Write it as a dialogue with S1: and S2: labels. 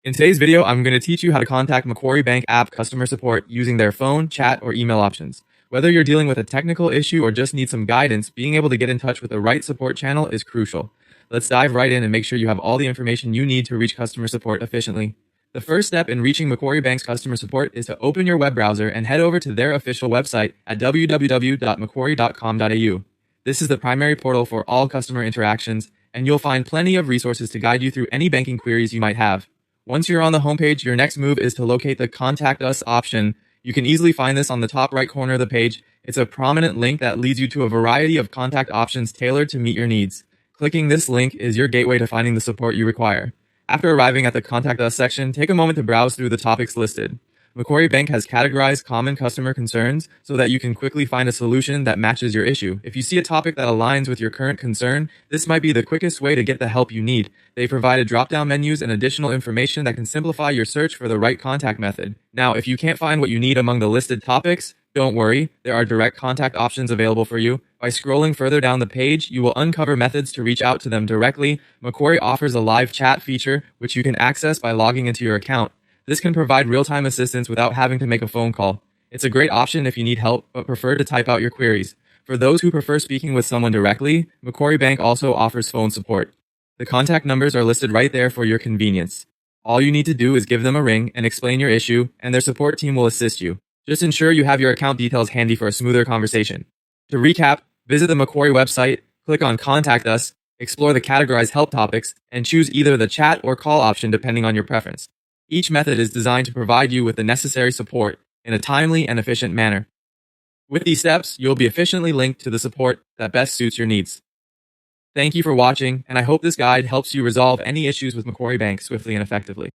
S1: In today's video, I'm going to teach you how to contact Macquarie Bank app customer support using their phone, chat, or email options. Whether you're dealing with a technical issue or just need some guidance, being able to get in touch with the right support channel is crucial. Let's dive right in and make sure you have all the information you need to reach customer support efficiently. The first step in reaching Macquarie Bank's customer support is to open your web browser and head over to their official website at www.macquarie.com.au. This is the primary portal for all customer interactions, and you'll find plenty of resources to guide you through any banking queries you might have. Once you're on the homepage, your next move is to locate the Contact Us option. You can easily find this on the top right corner of the page. It's a prominent link that leads you to a variety of contact options tailored to meet your needs. Clicking this link is your gateway to finding the support you require. After arriving at the Contact Us section, take a moment to browse through the topics listed. Macquarie Bank has categorized common customer concerns so that you can quickly find a solution that matches your issue. If you see a topic that aligns with your current concern, this might be the quickest way to get the help you need. They provided drop-down menus and additional information that can simplify your search for the right contact method. Now, if you can't find what you need among the listed topics, don't worry, there are direct contact options available for you. By scrolling further down the page, you will uncover methods to reach out to them directly. Macquarie offers a live chat feature, which you can access by logging into your account. This can provide real-time assistance without having to make a phone call. It's a great option if you need help, but prefer to type out your queries. For those who prefer speaking with someone directly, Macquarie Bank also offers phone support. The contact numbers are listed right there for your convenience. All you need to do is give them a ring and explain your issue, and their support team will assist you. Just ensure you have your account details handy for a smoother conversation. To recap, visit the Macquarie website, click on Contact Us, explore the categorized help topics, and choose either the chat or call option depending on your preference. Each method is designed to provide you with the necessary support in a timely and efficient manner. With these steps, you'll be efficiently linked to the support that best suits your needs. Thank you for watching, and I hope this guide helps you resolve any issues with Macquarie Bank swiftly and effectively.